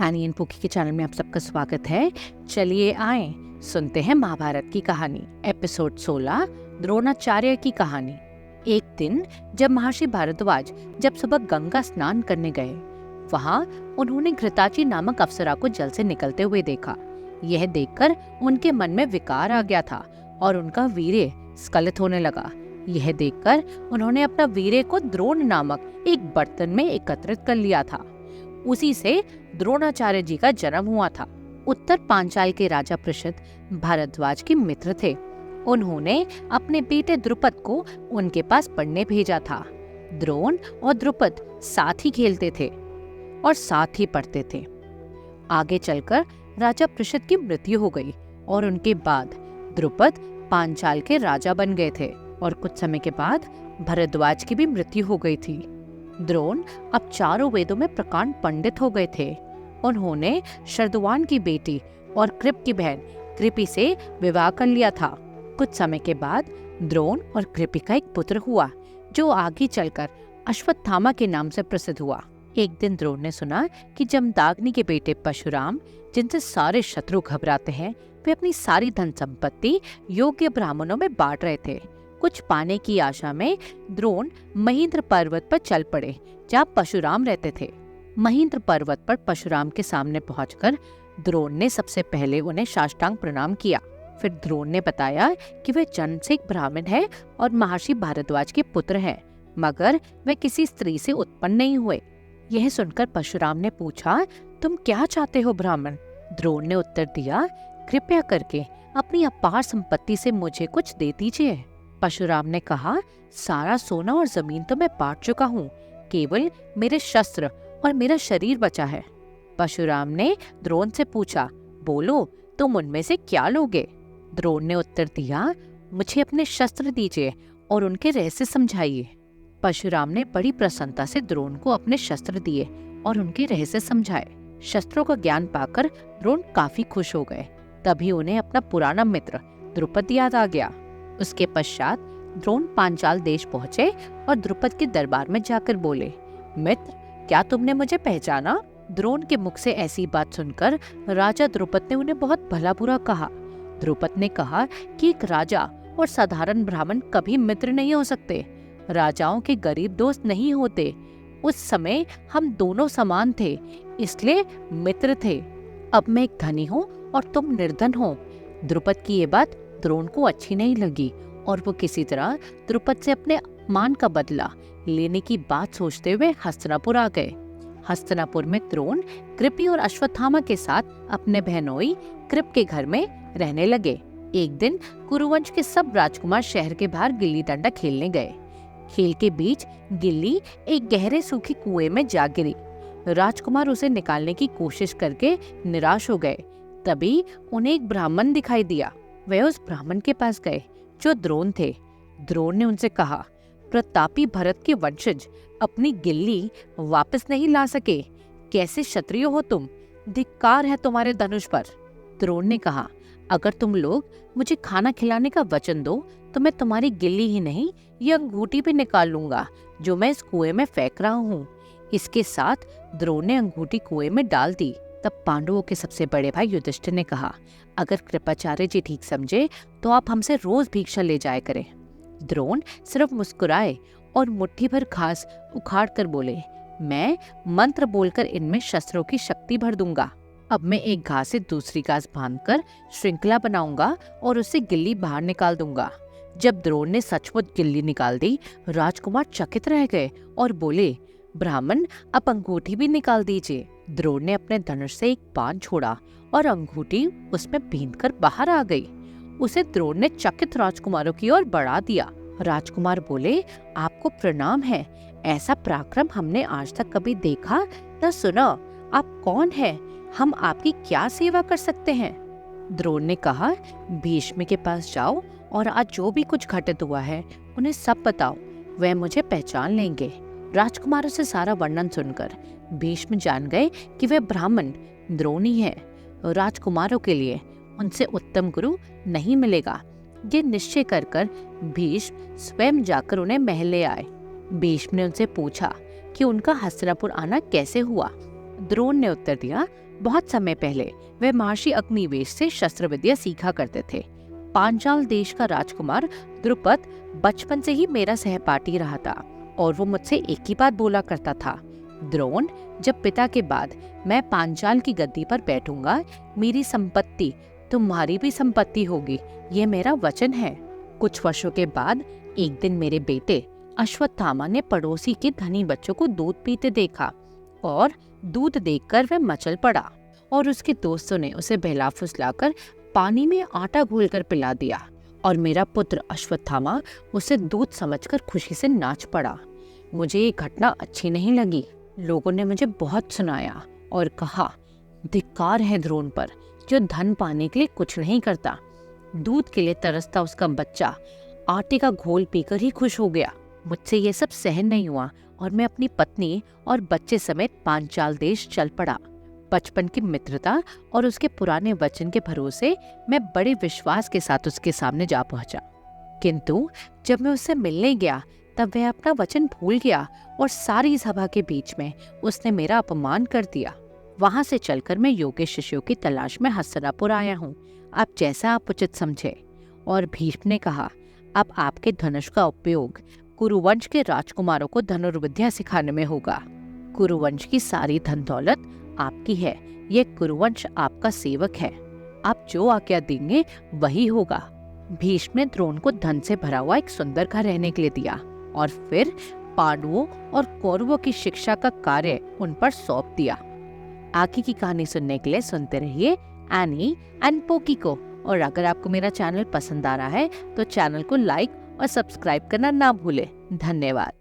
Any and पुकी के channel में आप सबका स्वागत है। चलिए आए सुनते हैं महाभारत की कहानी। एपिसोड 16, द्रोणाचार्य की कहानी। एक दिन जब महर्षि भारद्वाज जब सुबह गंगा स्नान करने गए, वहाँ उन्होंने घृताची नामक अप्सरा को जल से निकलते हुए देखा। यह देखकर उनके मन में विकार आ गया था और उनका वीर्य स्खलित होने लगा। यह देखकर उन्होंने अपना वीर्य को द्रोण नामक एक बर्तन में एकत्रित कर लिया था। उसी से द्रोणाचार्य जी का जन्म हुआ था। उत्तर पांचाल के राजा पृषद भारद्वाज के मित्र थे। उन्होंने अपने बेटे द्रुपद को उनके पास पढ़ने भेजा था। द्रोण और द्रुपद साथ ही खेलते थे और साथ ही पढ़ते थे। आगे चलकर राजा पृषद की मृत्यु हो गई और उनके बाद द्रुपद पांचाल के राजा बन गए थे और कुछ समय के बाद भारद्वाज की भी मृत्यु हो गई थी। द्रोण अब चारों वेदों में प्रकांड पंडित हो गए थे। उन्होंने शर्दुवान की बेटी और कृप की बहन कृपि से विवाह कर लिया था। कुछ समय के बाद द्रोण और कृपि का एक पुत्र हुआ जो आगे चलकर अश्वत्थामा के नाम से प्रसिद्ध हुआ। एक दिन द्रोण ने सुना कि जमदाग्नि के बेटे परशुराम, जिनसे सारे शत्रु घबराते हैं, वे अपनी सारी धन संपत्ति योग्य ब्राह्मणों में बांट रहे थे। कुछ पाने की आशा में द्रोण महेंद्र पर्वत पर चल पड़े, जहाँ परशुराम रहते थे। महेंद्र पर्वत पर परशुराम के सामने पहुंचकर द्रोण ने सबसे पहले उन्हें साष्टांग प्रणाम किया। फिर द्रोण ने बताया कि वे जन्म से एक ब्राह्मण है और महर्षि भारद्वाज के पुत्र हैं, मगर वे किसी स्त्री से उत्पन्न नहीं हुए। यह सुनकर परशुराम ने पूछा, तुम क्या चाहते हो ब्राह्मण? द्रोण ने उत्तर दिया, कृपया करके अपनी अपार संपत्ति से मुझे कुछ दे दीजिए। परशुराम ने कहा, सारा सोना और जमीन तो मैं बांट चुका हूँ, केवल मेरे शस्त्र और मेरा शरीर बचा है। परशुराम ने द्रोण से पूछा, बोलो तुम उनमें से क्या लोगे? द्रोण ने उत्तर दिया, मुझे अपने शस्त्र दीजिए और उनके रहस्य समझाइए। परशुराम ने बड़ी प्रसन्नता से द्रोण को अपने शस्त्र दिए और उनके रहस्य समझाए। शस्त्रों का ज्ञान पाकर द्रोण काफी खुश हो गए। तभी उन्हें अपना पुराना मित्र द्रुपद याद आ गया। उसके पश्चात द्रोण पांचाल देश पहुँचे और द्रुपद के दरबार में जाकर बोले, मित्र, क्या तुमने मुझे पहचाना? द्रोण के मुख से ऐसी बात सुनकर राजा द्रुपद ने उन्हें बहुत भला बुरा कहा। द्रुपद ने कहा कि एक राजा और साधारण ब्राह्मण कभी मित्र नहीं हो सकते। राजाओं के गरीब दोस्त नहीं होते। उस समय हम दोनों समान थे, इसलिए मित्र थे। अब मैं एक धनी हूँ और तुम निर्धन हो। द्रुपद की ये बात द्रोण को अच्छी नहीं लगी और वो किसी तरह द्रुपद से अपने अपमान का बदला लेने की बात सोचते हुए हस्तिनापुर आ गए। हस्तिनापुर में द्रोण कृपि और अश्वत्थामा के साथ अपने बहनोई कृप के घर में रहने लगे। एक दिन कुरुवंश के सब राजकुमार शहर के बाहर गिल्ली डंडा खेलने गए। खेल के बीच गिल्ली एक गहरे सूखे कुएं में जा गिरी। राजकुमार उसे निकालने की कोशिश करके निराश हो गए। तभी उन्हें एक ब्राह्मण दिखाई दिया। वे उस ब्राह्मण के पास गए जो द्रोण थे। द्रोण ने उनसे कहा, प्रतापी भरत के वंशज अपनी गिल्ली वापस नहीं ला सके। कैसे क्षत्रिय हो तुम? धिक्कार है तुम्हारे धनुष पर। द्रोण ने कहा, अगर तुम लोग मुझे खाना खिलाने का वचन दो तो मैं तुम्हारी गिल्ली ही नहीं, ये अंगूठी भी निकाल लूंगा जो मैं इस कुएं में फेंक रहा हूँ। इसके साथ द्रोण ने अंगूठी कुएं में डाल दी। तब पांडवों के सबसे बड़े भाई युधिष्ठिर ने कहा, अगर कृपाचार्य जी ठीक समझे तो आप हमसे रोज भिक्षा ले जाया करें। द्रोण सिर्फ मुस्कुराए और मुट्ठी भर घास उखाड़ कर बोले, मैं मंत्र बोलकर इनमें शस्त्रों की शक्ति भर दूंगा। अब मैं एक घास से दूसरी घास बांधकर श्रृंखला बनाऊंगा और उससे गिल्ली बाहर निकाल दूंगा। जब द्रोण ने सचमुच गिल्ली निकाल दी, राजकुमार चकित रह गए और बोले, ब्राह्मण, अब अंगूठी भी निकाल दीजिए। द्रोण ने अपने धनुष से एक बाण छोड़ा और अंगूठी उसमें बींधकर बाहर आ गई। उसे द्रोण ने चकित राजकुमारों की ओर बढ़ा दिया। राजकुमार बोले, आपको प्रणाम है। ऐसा पराक्रम हमने आज तक कभी देखा न सुना। आप कौन है? हम आपकी क्या सेवा कर सकते हैं? द्रोण ने कहा, भीष्म के पास जाओ और आज जो भी कुछ घटित हुआ है उन्हें सब बताओ, वह मुझे पहचान लेंगे। राजकुमारों से सारा वर्णन सुनकर भीष्म जान गए कि वे ब्राह्मण द्रोण ही है। राजकुमारों के लिए उनसे उत्तम गुरु नहीं मिलेगा। ये निश्चय कर भीष्म स्वयं जाकर उन्हें महल ले आए। भीष्म ने उनसे पूछा कि उनका हस्तिनापुर आना कैसे हुआ। द्रोण ने उत्तर दिया, बहुत समय पहले वे महर्षि अग्निवेश से शस्त्र विद्या सीखा करते थे। पांचाल देश का राजकुमार द्रुपद बचपन से ही मेरा सहपाठी रहा था और वो मुझसे एक ही बात बोला करता था, द्रोण, जब पिता के बाद मैं पांचाल की गद्दी पर बैठूंगा, मेरी संपत्ति तुम्हारी भी संपत्ति होगी, ये मेरा वचन है। कुछ वर्षों के बाद एक दिन मेरे बेटे अश्वत्थामा ने पड़ोसी के धनी बच्चों को दूध पीते देखा और दूध देखकर वह मचल पड़ा और उसके दोस्तों ने उसे बहला फुसलाकर पानी में आटा घोलकर पिला दिया और मेरा पुत्र अश्वत्थामा उसे दूध समझकर खुशी से नाच पड़ा। मुझे ये घटना अच्छी नहीं लगी। लोगों ने मुझे बहुत सुनाया और कहा, धिक्कार है द्रोण पर, जो धन पाने के लिए कुछ नहीं करता। दूध के लिए तरसता उसका बच्चा आटे का घोल पीकर ही खुश हो गया। मुझसे ये सब सहन नहीं हुआ और मैं अपनी पत्नी और बच्चे समेत पांचाल देश चल पड़ा। बचपन की मित्रता और उसके पुराने वचन के भरोसे मैं बड़े विश्वास के साथ उसके सामने जा पहुंचा। किंतु जब मैं उससे मिलने गया तब वह अपना वचन भूल गया और सारी सभा के बीच में उसने मेरा अपमान कर दिया। वहां से चलकर मैं योग्य शिष्यों की तलाश में हस्तिनापुर आया हूँ। आप जैसा आप उचित समझे। और भीष्म ने कहा, अब आपके धनुष का उपयोग कुरुवंश के राजकुमारों को धनुर्विद्या सिखाने में होगा। कुरुवंश की सारी धन दौलत आपकी है। ये कुरुवंश आपका सेवक है। आप जो आज्ञा देंगे वही होगा। भीष्म ने द्रोण को धन से भरा हुआ एक सुंदर घर रहने के लिए दिया और फिर पांडवों और कौरवों की शिक्षा का कार्य उन पर सौंप दिया। आगे की कहानी सुनने के लिए सुनते रहिए एनी एंड पोकी को। और अगर आपको मेरा चैनल पसंद आ रहा है तो चैनल को लाइक और सब्सक्राइब करना ना भूलें। धन्यवाद।